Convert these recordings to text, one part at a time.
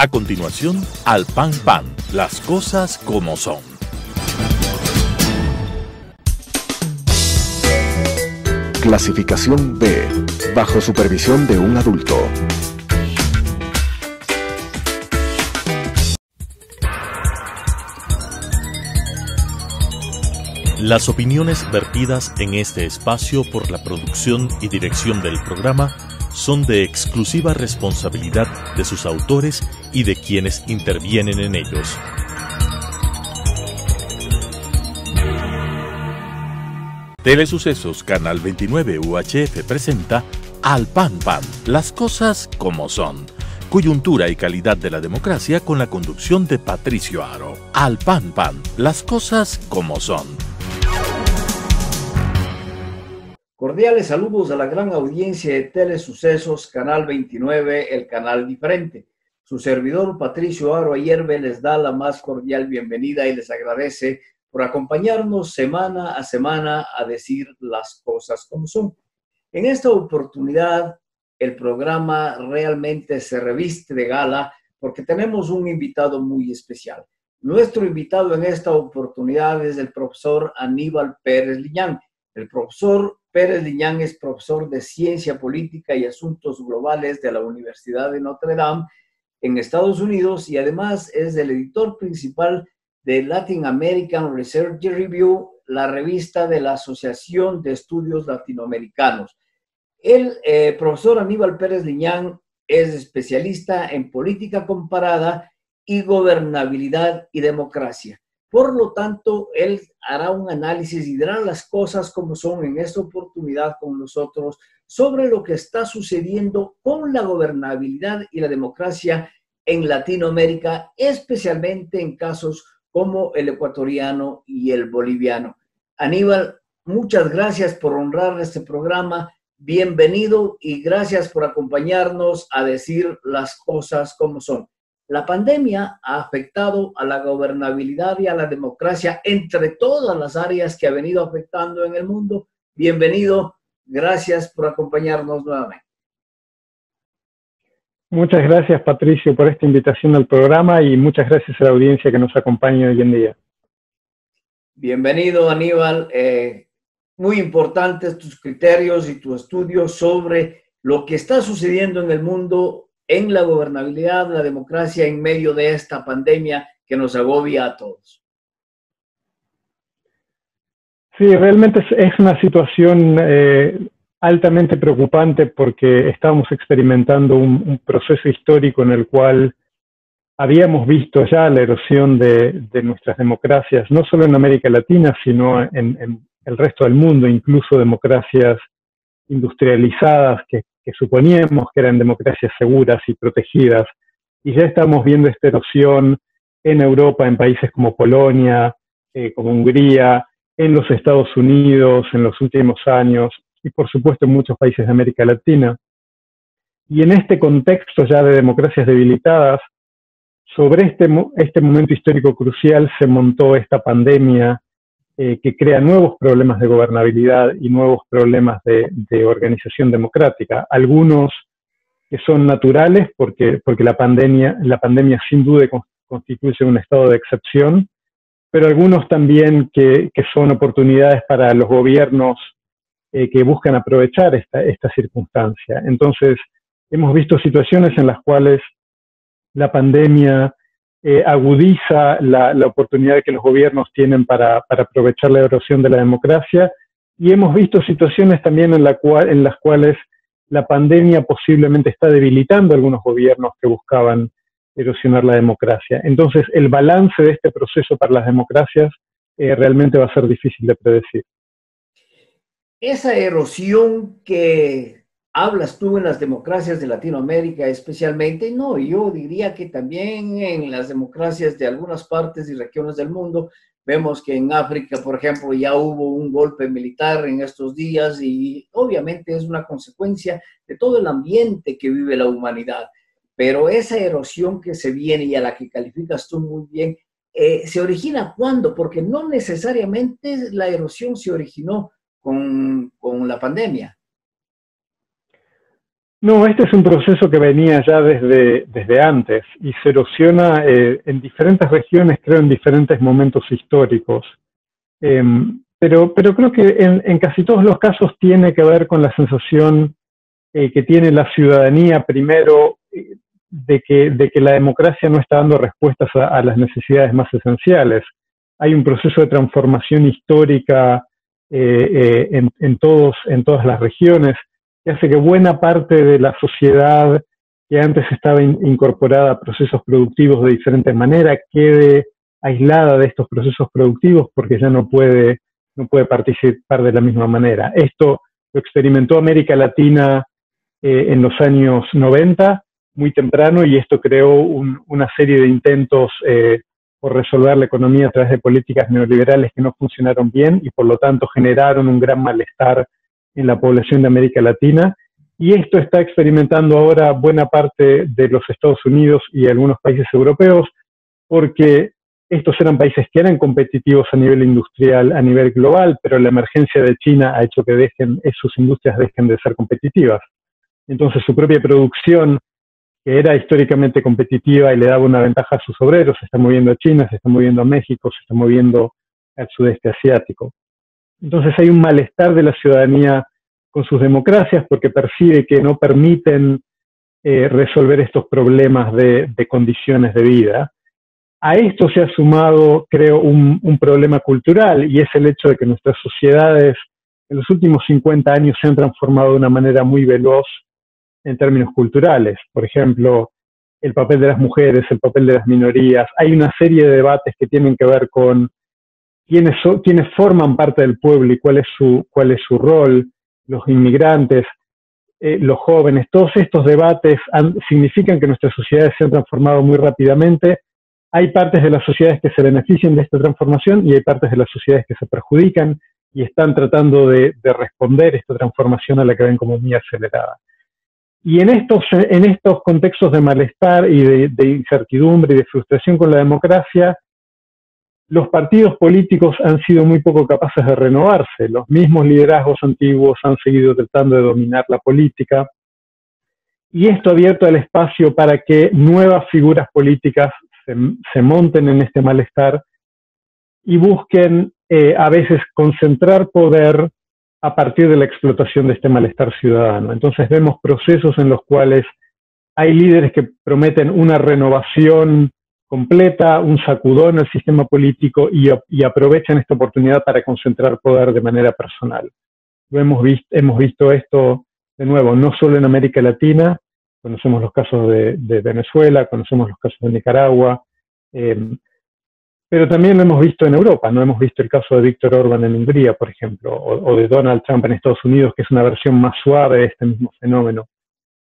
A continuación, Al Pan Pan, las cosas como son. Clasificación B, bajo supervisión de un adulto. Las opiniones vertidas en este espacio por la producción y dirección del programa son de exclusiva responsabilidad de sus autores y de quienes intervienen en ellos. Telesucesos Canal 29 UHF presenta Al Pan Pan, las cosas como son. Coyuntura y calidad de la democracia con la conducción de Patricio Aro. Al Pan Pan, las cosas como son. Cordiales saludos a la gran audiencia de Telesucesos Canal 29, el canal diferente. Su servidor Patricio Aro Ayerbe les da la más cordial bienvenida y les agradece por acompañarnos semana a semana a decir las cosas como son. En esta oportunidad, el programa realmente se reviste de gala porque tenemos un invitado muy especial. Nuestro invitado en esta oportunidad es el profesor Aníbal Pérez Liñán. El profesor Pérez Liñán es profesor de Ciencia Política y Asuntos Globales de la Universidad de Notre Dame en Estados Unidos y además es el editor principal de Latin American Research Review, la revista de la Asociación de Estudios Latinoamericanos. El profesor Aníbal Pérez Liñán es especialista en política comparada y gobernabilidad y democracia. Por lo tanto, él hará un análisis y dirá las cosas como son en esta oportunidad con nosotros sobre lo que está sucediendo con la gobernabilidad y la democracia en Latinoamérica, especialmente en casos como el ecuatoriano y el boliviano. Aníbal, muchas gracias por honrar este programa. Bienvenido y gracias por acompañarnos a decir las cosas como son. La pandemia ha afectado a la gobernabilidad y a la democracia entre todas las áreas que ha venido afectando en el mundo. Bienvenido, gracias por acompañarnos nuevamente. Muchas gracias, Patricio, por esta invitación al programa y muchas gracias a la audiencia que nos acompaña hoy en día. Bienvenido, Aníbal. Muy importantes tus criterios y tu estudio sobre lo que está sucediendo en el mundo en la gobernabilidad, la democracia en medio de esta pandemia que nos agobia a todos. Sí, realmente es una situación altamente preocupante porque estamos experimentando un proceso histórico en el cual habíamos visto ya la erosión de nuestras democracias, no solo en América Latina, sino en el resto del mundo, incluso democracias industrializadas que suponíamos que eran democracias seguras y protegidas, y ya estamos viendo esta erosión en Europa, en países como Polonia, como Hungría, en los Estados Unidos en los últimos años, y por supuesto en muchos países de América Latina. Y en este contexto ya de democracias debilitadas, sobre este momento histórico crucial se montó esta pandemia que crea nuevos problemas de gobernabilidad y nuevos problemas de organización democrática. Algunos que son naturales porque la pandemia sin duda constituye un estado de excepción, pero algunos también que son oportunidades para los gobiernos que buscan aprovechar esta circunstancia. Entonces, hemos visto situaciones en las cuales la pandemia agudiza la oportunidad que los gobiernos tienen para aprovechar la erosión de la democracia, y hemos visto situaciones también en las cuales la pandemia posiblemente está debilitando a algunos gobiernos que buscaban erosionar la democracia. Entonces, el balance de este proceso para las democracias realmente va a ser difícil de predecir. Esa erosión que hablas tú en las democracias de Latinoamérica especialmente, no, yo diría que también en las democracias de algunas partes y regiones del mundo, vemos que en África, por ejemplo, ya hubo un golpe militar en estos días y obviamente es una consecuencia de todo el ambiente que vive la humanidad. Pero esa erosión que se viene y a la que calificas tú muy bien, ¿se origina cuándo? Porque no necesariamente la erosión se originó con la pandemia. No, este es un proceso que venía ya desde antes y se erosiona en diferentes regiones, creo, en diferentes momentos históricos. Pero creo que en casi todos los casos tiene que ver con la sensación que tiene la ciudadanía, primero, de que la democracia no está dando respuestas a las necesidades más esenciales. Hay un proceso de transformación histórica en todas las regiones, que hace que buena parte de la sociedad que antes estaba incorporada a procesos productivos de diferente manera quede aislada de estos procesos productivos porque ya no puede participar de la misma manera. Esto lo experimentó América Latina en los años 90, muy temprano, y esto creó una serie de intentos por resolver la economía a través de políticas neoliberales que no funcionaron bien y por lo tanto generaron un gran malestar en la población de América Latina. Y esto está experimentando ahora buena parte de los Estados Unidos y algunos países europeos, porque estos eran países que eran competitivos a nivel industrial, a nivel global, pero la emergencia de China ha hecho que sus industrias dejen de ser competitivas. Entonces su propia producción, que era históricamente competitiva y le daba una ventaja a sus obreros, se está moviendo a China, se está moviendo a México, se está moviendo al sudeste asiático. Entonces hay un malestar de la ciudadanía con sus democracias porque percibe que no permiten resolver estos problemas de condiciones de vida. A esto se ha sumado, creo, un problema cultural, y es el hecho de que nuestras sociedades en los últimos 50 años se han transformado de una manera muy veloz en términos culturales. Por ejemplo, el papel de las mujeres, el papel de las minorías. Hay una serie de debates que tienen que ver con quiénes forman parte del pueblo y cuál es su rol, los inmigrantes, los jóvenes. Todos estos debates significan que nuestras sociedades se han transformado muy rápidamente. Hay partes de las sociedades que se benefician de esta transformación y hay partes de las sociedades que se perjudican y están tratando de responder a esta transformación a la que ven como muy acelerada. Y en estos contextos de malestar y de incertidumbre y de frustración con la democracia, los partidos políticos han sido muy poco capaces de renovarse. Los mismos liderazgos antiguos han seguido tratando de dominar la política. Y esto ha abierto el espacio para que nuevas figuras políticas se monten en este malestar y busquen a veces concentrar poder a partir de la explotación de este malestar ciudadano. Entonces vemos procesos en los cuales hay líderes que prometen una renovación completa, un sacudón al sistema político y aprovechan esta oportunidad para concentrar poder de manera personal. Hemos visto esto de nuevo, no solo en América Latina, conocemos los casos de Venezuela, conocemos los casos de Nicaragua, pero también lo hemos visto en Europa, ¿no? Hemos visto el caso de Víctor Orbán en Hungría, por ejemplo, o de Donald Trump en Estados Unidos, que es una versión más suave de este mismo fenómeno.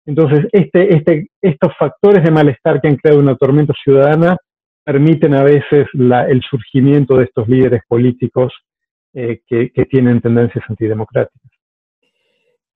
Entonces, estos factores de malestar que han creado una tormenta ciudadana permiten a veces el surgimiento de estos líderes políticos que tienen tendencias antidemocráticas.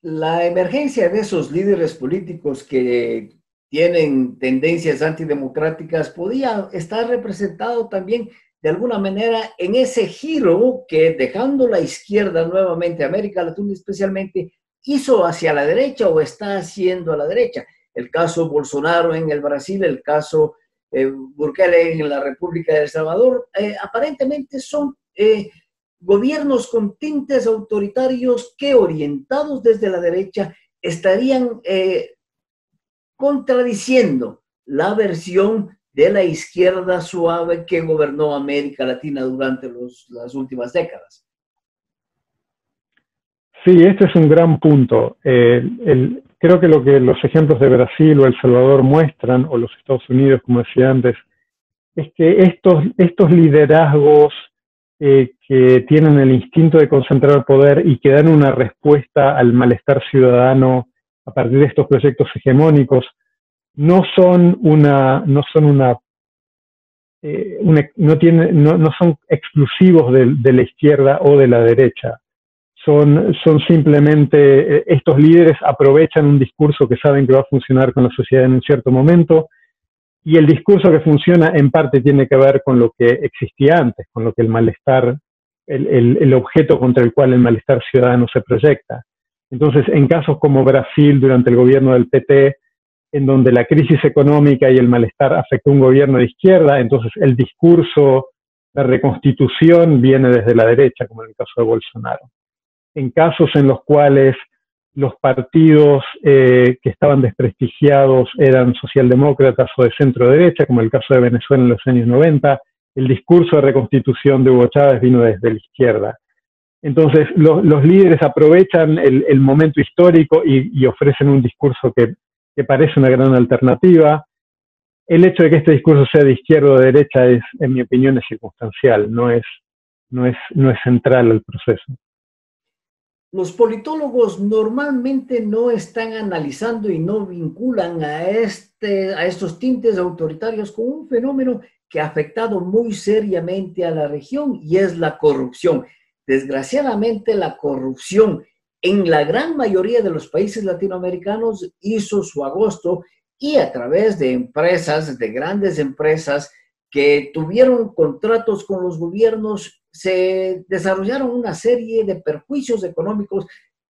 La emergencia de esos líderes políticos que tienen tendencias antidemocráticas podía estar representado también de alguna manera en ese giro que, dejando la izquierda nuevamente, América Latina especialmente, hizo hacia la derecha o está haciendo a la derecha. El caso Bolsonaro en el Brasil, el caso Bukele en la República de El Salvador, aparentemente son gobiernos con tintes autoritarios que, orientados desde la derecha, estarían contradiciendo la versión de la izquierda suave que gobernó América Latina durante las últimas décadas. Sí, este es un gran punto. Creo que lo que los ejemplos de Brasil o El Salvador muestran, o los Estados Unidos, como decía antes, es que estos liderazgos que tienen el instinto de concentrar poder y que dan una respuesta al malestar ciudadano a partir de estos proyectos hegemónicos, no son exclusivos de la izquierda o de la derecha. Son simplemente, estos líderes aprovechan un discurso que saben que va a funcionar con la sociedad en un cierto momento, y el discurso que funciona en parte tiene que ver con lo que existía antes, con lo que el malestar, el objeto contra el cual el malestar ciudadano se proyecta. Entonces, en casos como Brasil durante el gobierno del PT, en donde la crisis económica y el malestar afectó a un gobierno de izquierda, entonces el discurso de reconstitución viene desde la derecha, como en el caso de Bolsonaro. En casos en los cuales los partidos que estaban desprestigiados eran socialdemócratas o de centro derecha, como el caso de Venezuela en los años 90, el discurso de reconstitución de Hugo Chávez vino desde la izquierda. Entonces, los líderes aprovechan el momento histórico y ofrecen un discurso que parece una gran alternativa. El hecho de que este discurso sea de izquierda o de derecha es, en mi opinión, es circunstancial, no es central al proceso. Los politólogos normalmente no están analizando y no vinculan a estos tintes autoritarios con un fenómeno que ha afectado muy seriamente a la región y es la corrupción. Desgraciadamente, la corrupción en la gran mayoría de los países latinoamericanos hizo su agosto y a través de empresas, de grandes empresas que tuvieron contratos con los gobiernos, se desarrollaron una serie de perjuicios económicos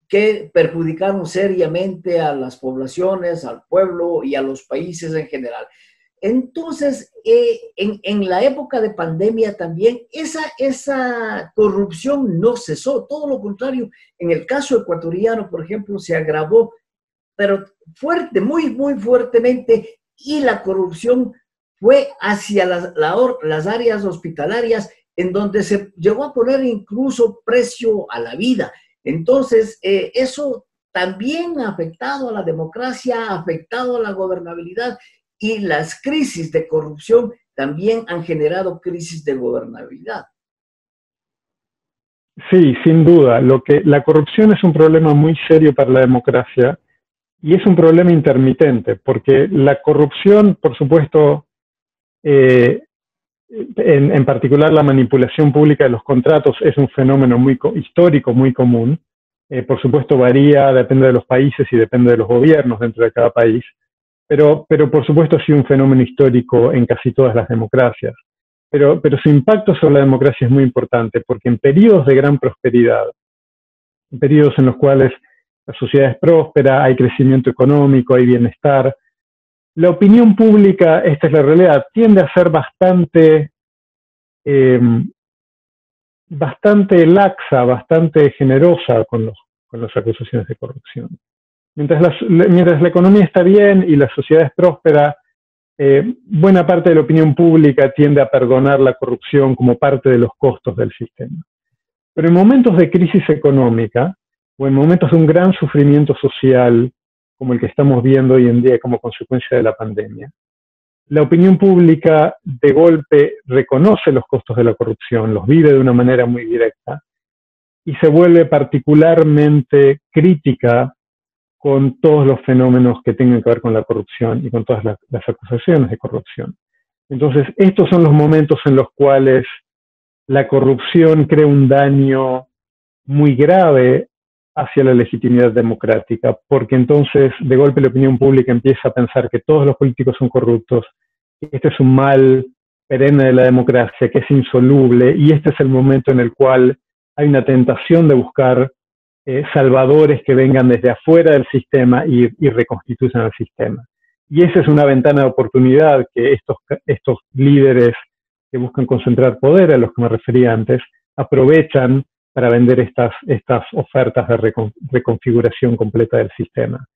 que perjudicaron seriamente a las poblaciones, al pueblo y a los países en general. Entonces, en la época de pandemia también, esa corrupción no cesó, todo lo contrario, en el caso ecuatoriano, por ejemplo, se agravó, pero fuerte, muy, muy fuertemente, y la corrupción fue hacia las áreas hospitalarias, en donde se llegó a poner incluso precio a la vida. Entonces, eso también ha afectado a la democracia, ha afectado a la gobernabilidad, y las crisis de corrupción también han generado crisis de gobernabilidad. Sí, sin duda. La corrupción es un problema muy serio para la democracia y es un problema intermitente, porque la corrupción, por supuesto, en particular la manipulación pública de los contratos es un fenómeno muy histórico, muy común. Por supuesto varía, depende de los países y depende de los gobiernos dentro de cada país, pero por supuesto ha sido un fenómeno histórico en casi todas las democracias. Pero su impacto sobre la democracia es muy importante, porque en periodos de gran prosperidad, en periodos en los cuales la sociedad es próspera, hay crecimiento económico, hay bienestar, la opinión pública, esta es la realidad, tiende a ser bastante laxa, bastante generosa con las acusaciones de corrupción. Mientras la economía está bien y la sociedad es próspera, buena parte de la opinión pública tiende a perdonar la corrupción como parte de los costos del sistema. Pero en momentos de crisis económica o en momentos de un gran sufrimiento social, como el que estamos viendo hoy en día como consecuencia de la pandemia, la opinión pública de golpe reconoce los costos de la corrupción, los vive de una manera muy directa y se vuelve particularmente crítica con todos los fenómenos que tengan que ver con la corrupción y con todas las acusaciones de corrupción. Entonces, estos son los momentos en los cuales la corrupción crea un daño muy grave hacia la legitimidad democrática, porque entonces de golpe la opinión pública empieza a pensar que todos los políticos son corruptos, que este es un mal perenne de la democracia, que es insoluble, y este es el momento en el cual hay una tentación de buscar salvadores que vengan desde afuera del sistema y reconstituyan el sistema. Y esa es una ventana de oportunidad que estos líderes que buscan concentrar poder, a los que me refería antes, aprovechan para vender estas ofertas de reconfiguración completa del sistema.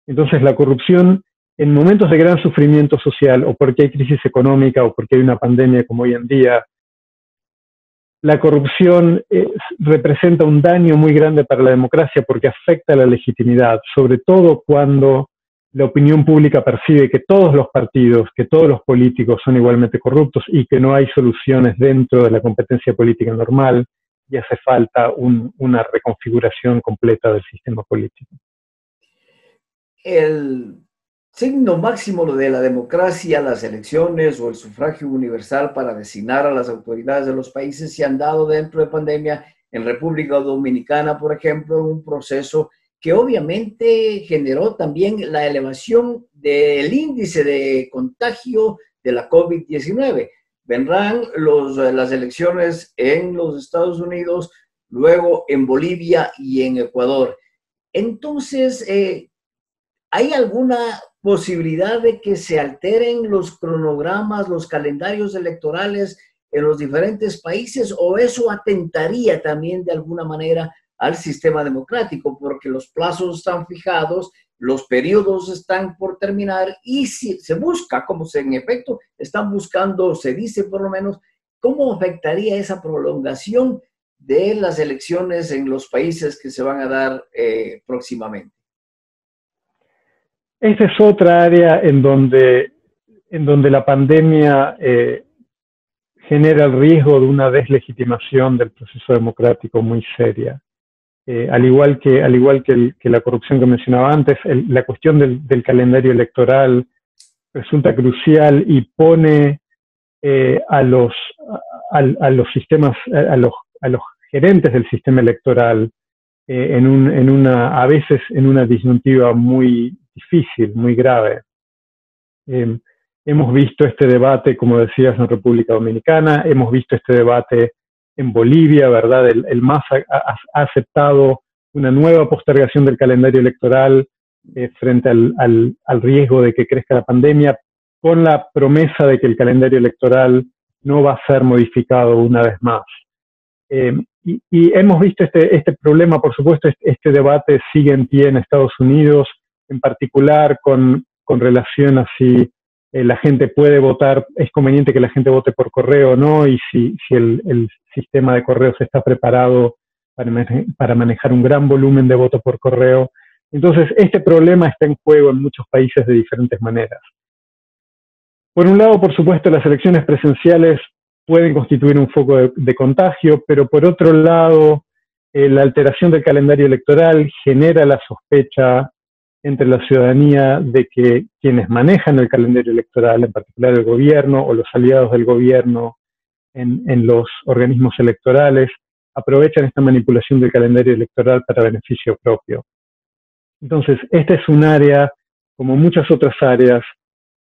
Entonces la corrupción, en momentos de gran sufrimiento social, o porque hay crisis económica, o porque hay una pandemia como hoy en día, la corrupción representa un daño muy grande para la democracia porque afecta a la legitimidad, sobre todo cuando la opinión pública percibe que todos los partidos, que todos los políticos son igualmente corruptos y que no hay soluciones dentro de la competencia política normal, y hace falta una reconfiguración completa del sistema político. El signo máximo de la democracia, las elecciones o el sufragio universal para designar a las autoridades de los países se han dado dentro de pandemia. En República Dominicana, por ejemplo, un proceso que obviamente generó también la elevación del índice de contagio de la COVID-19. Vendrán las elecciones en los Estados Unidos, luego en Bolivia y en Ecuador. Entonces, ¿hay alguna posibilidad de que se alteren los cronogramas, los calendarios electorales en los diferentes países, o eso atentaría también de alguna manera al sistema democrático, porque los plazos están fijados, los periodos están por terminar y si se busca, como se en efecto están buscando, se dice por lo menos, cómo afectaría esa prolongación de las elecciones en los países que se van a dar próximamente? Esa es otra área en donde la pandemia genera el riesgo de una deslegitimación del proceso democrático muy seria. Al igual que la corrupción que mencionaba antes, la cuestión del calendario electoral resulta crucial y pone a los sistemas, a los gerentes del sistema electoral a veces en una disyuntiva muy difícil, muy grave. Hemos visto este debate, como decías, en República Dominicana, hemos visto este debate en Bolivia, ¿verdad? El MAS ha aceptado una nueva postergación del calendario electoral frente al riesgo de que crezca la pandemia, con la promesa de que el calendario electoral no va a ser modificado una vez más. Y hemos visto este problema, por supuesto, este debate sigue en pie en Estados Unidos, en particular con relación a si la gente puede votar, es conveniente que la gente vote por correo o no, y si el sistema de correos está preparado para manejar un gran volumen de voto por correo. Entonces, este problema está en juego en muchos países de diferentes maneras. Por un lado, por supuesto, las elecciones presenciales pueden constituir un foco de contagio, pero por otro lado, la alteración del calendario electoral genera la sospecha entre la ciudadanía de que quienes manejan el calendario electoral, en particular el gobierno o los aliados del gobierno en los organismos electorales, aprovechan esta manipulación del calendario electoral para beneficio propio. Entonces, esta es un área, como muchas otras áreas,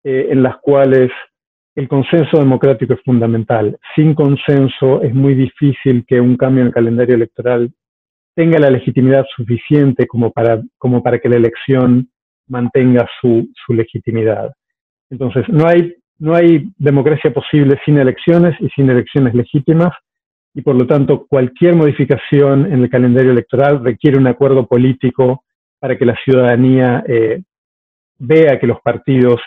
en las cuales el consenso democrático es fundamental. Sin consenso es muy difícil que un cambio en el calendario electoral tenga la legitimidad suficiente como para que la elección mantenga su legitimidad. Entonces, no hay democracia posible sin elecciones y sin elecciones legítimas, y por lo tanto cualquier modificación en el calendario electoral requiere un acuerdo político para que la ciudadanía vea que los partidos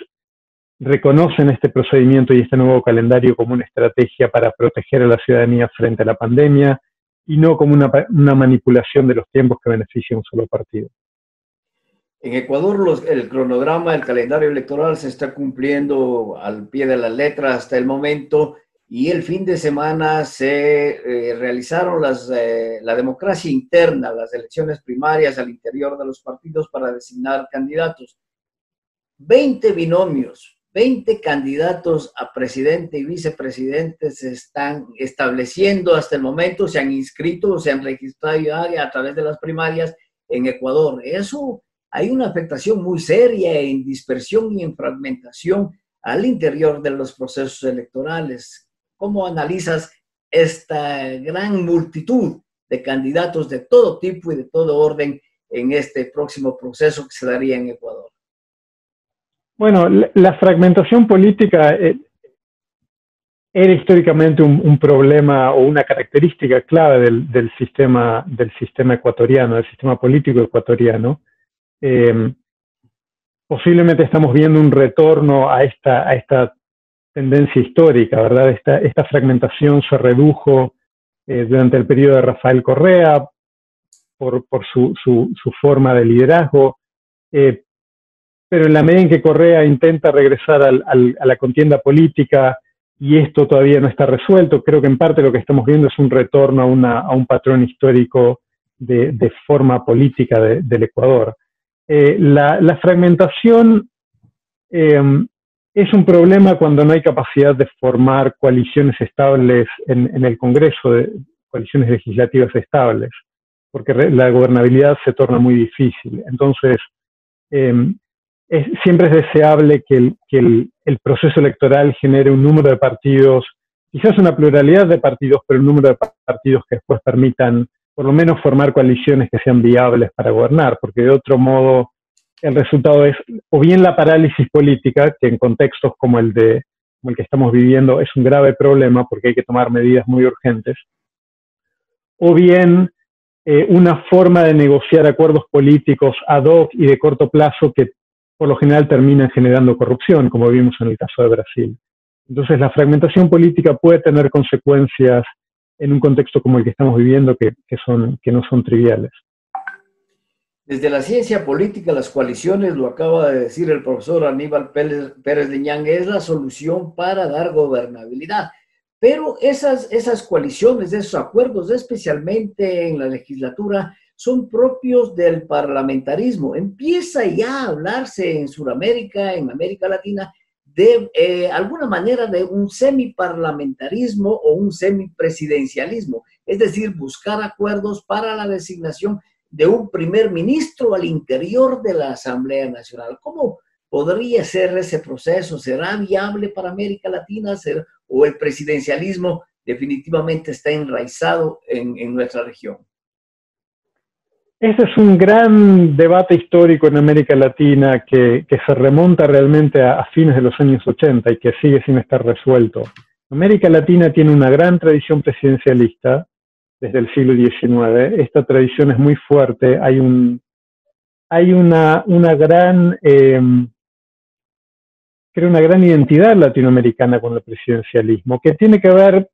reconocen este procedimiento y este nuevo calendario como una estrategia para proteger a la ciudadanía frente a la pandemia, y no como una manipulación de los tiempos que beneficia a un solo partido. En Ecuador, el cronograma, el calendario electoral se está cumpliendo al pie de la letra hasta el momento, y el fin de semana se realizaron la democracia interna, las elecciones primarias al interior de los partidos para designar candidatos. 20 binomios, 20 candidatos a presidente y vicepresidente se están estableciendo hasta el momento, se han inscrito, se han registrado ya a través de las primarias en Ecuador. Eso hay una afectación muy seria en dispersión y en fragmentación al interior de los procesos electorales. ¿Cómo analizas esta gran multitud de candidatos de todo tipo y de todo orden en este próximo proceso que se daría en Ecuador? Bueno, la fragmentación política era históricamente un problema o una característica clave del sistema ecuatoriano, del sistema político ecuatoriano. Posiblemente estamos viendo un retorno a esta tendencia histórica, ¿verdad? Esta fragmentación se redujo durante el periodo de Rafael Correa por su forma de liderazgo, pero en la medida en que Correa intenta regresar a la contienda política y esto todavía no está resuelto, creo que en parte lo que estamos viendo es un retorno a un patrón histórico de forma política del Ecuador. La fragmentación es un problema cuando no hay capacidad de formar coaliciones estables en el Congreso, coaliciones legislativas estables, porque la gobernabilidad se torna muy difícil. Entonces, siempre es deseable que el proceso electoral genere un número de partidos, quizás una pluralidad de partidos, pero un número de partidos que después permitan por lo menos formar coaliciones que sean viables para gobernar, porque de otro modo el resultado es o bien la parálisis política, que en contextos como el que estamos viviendo es un grave problema porque hay que tomar medidas muy urgentes, o bien una forma de negociar acuerdos políticos ad hoc y de corto plazo que por lo general terminan generando corrupción, como vimos en el caso de Brasil. Entonces la fragmentación política puede tener consecuencias en un contexto como el que estamos viviendo que no son triviales. Desde la ciencia política, las coaliciones, lo acaba de decir el profesor Aníbal Pérez Liñán, es la solución para dar gobernabilidad. Pero esas coaliciones, esos acuerdos, especialmente en la legislatura, son propios del parlamentarismo. Empieza ya a hablarse en Sudamérica, en América Latina, de alguna manera de un semiparlamentarismo o un semipresidencialismo, es decir, buscar acuerdos para la designación de un primer ministro al interior de la Asamblea Nacional. ¿Cómo podría ser ese proceso? ¿Será viable para América Latina? ¿O el presidencialismo definitivamente está enraizado en nuestra región? Ese es un gran debate histórico en América Latina que se remonta realmente a fines de los años 80 y que sigue sin estar resuelto. América Latina tiene una gran tradición presidencialista desde el siglo XIX. Esta tradición es muy fuerte. Hay una gran identidad latinoamericana con el presidencialismo, que tiene que ver,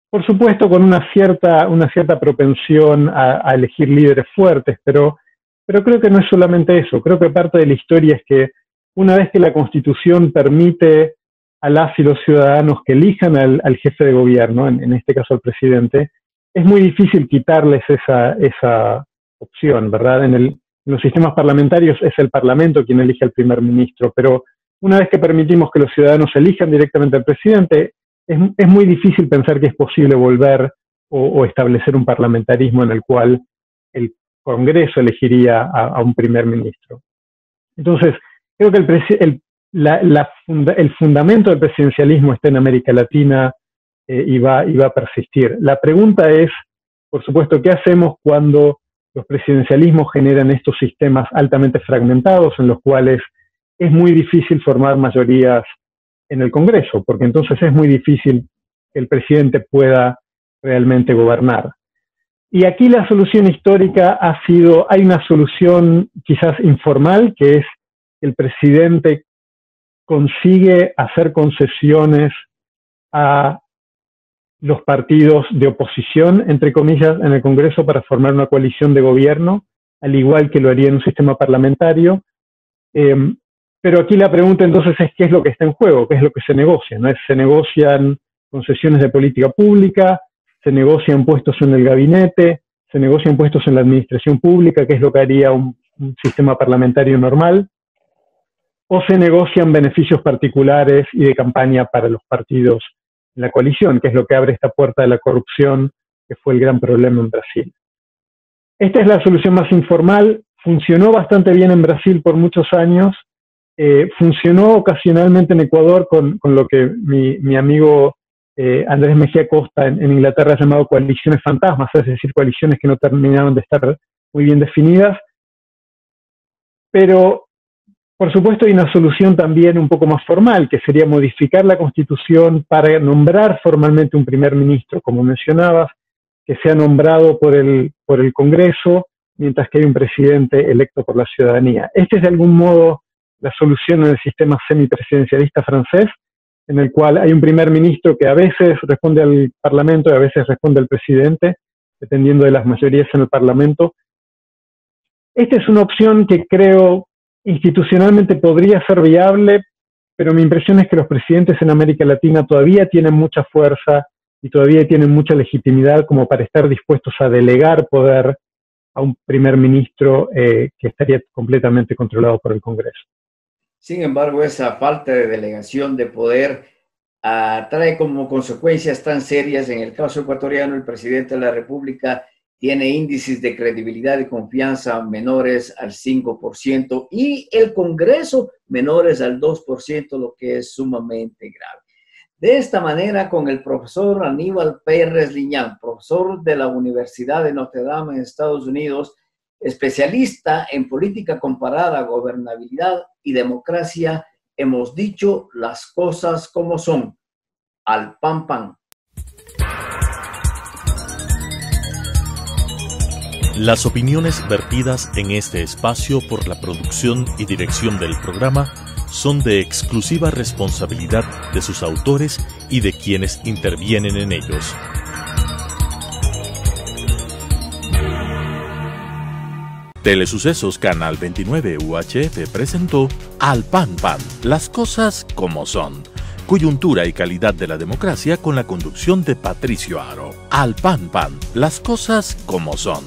por supuesto, con una cierta propensión a elegir líderes fuertes, pero creo que no es solamente eso. Creo que parte de la historia es que una vez que la Constitución permite a las y los ciudadanos que elijan al jefe de gobierno, en este caso al presidente, es muy difícil quitarles esa opción, ¿verdad? En los sistemas parlamentarios es el Parlamento quien elige al primer ministro, pero una vez que permitimos que los ciudadanos elijan directamente al presidente, es muy difícil pensar que es posible volver o establecer un parlamentarismo en el cual el Congreso elegiría a un primer ministro. Entonces, creo que el fundamento del presidencialismo está en América Latina y va a persistir. La pregunta es, por supuesto, ¿qué hacemos cuando los presidencialismos generan estos sistemas altamente fragmentados en los cuales es muy difícil formar mayorías en el Congreso? Porque entonces es muy difícil que el presidente pueda realmente gobernar. Y aquí la solución histórica hay una solución quizás informal, que es que el presidente consigue hacer concesiones a los partidos de oposición, entre comillas, en el Congreso para formar una coalición de gobierno, al igual que lo haría en un sistema parlamentario. Pero aquí la pregunta entonces es qué es lo que está en juego, qué es lo que se negocia, ¿no? Se negocian concesiones de política pública, se negocian puestos en el gabinete, se negocian puestos en la administración pública, que es lo que haría un sistema parlamentario normal, o se negocian beneficios particulares y de campaña para los partidos en la coalición, que es lo que abre esta puerta de la corrupción, que fue el gran problema en Brasil. Esta es la solución más informal, funcionó bastante bien en Brasil por muchos años, funcionó ocasionalmente en Ecuador con lo que mi amigo Andrés Mejía Costa en Inglaterra ha llamado coaliciones fantasmas, es decir, coaliciones que no terminaron de estar muy bien definidas. Pero, por supuesto, hay una solución también un poco más formal, que sería modificar la Constitución para nombrar formalmente un primer ministro, como mencionabas, que sea nombrado por el Congreso, mientras que hay un presidente electo por la ciudadanía. Este es de algún modo la solución en el sistema semipresidencialista francés, en el cual hay un primer ministro que a veces responde al Parlamento y a veces responde al presidente, dependiendo de las mayorías en el Parlamento. Esta es una opción que creo institucionalmente podría ser viable, pero mi impresión es que los presidentes en América Latina todavía tienen mucha fuerza y todavía tienen mucha legitimidad como para estar dispuestos a delegar poder a un primer ministro que estaría completamente controlado por el Congreso. Sin embargo, esa falta de delegación de poder trae como consecuencias tan serias. En el caso ecuatoriano, el presidente de la República tiene índices de credibilidad y confianza menores al 5% y el Congreso menores al 2%, lo que es sumamente grave. De esta manera, con el profesor Aníbal Pérez Liñán, profesor de la Universidad de Notre Dame en Estados Unidos, especialista en política comparada, gobernabilidad y democracia, hemos dicho las cosas como son. Al pan pan. Las opiniones vertidas en este espacio por la producción y dirección del programa son de exclusiva responsabilidad de sus autores y de quienes intervienen en ellos. Telesucesos Canal 29 UHF presentó Al Pan Pan, las cosas como son. Coyuntura y calidad de la democracia con la conducción de Patricio Aro. Al Pan Pan, las cosas como son.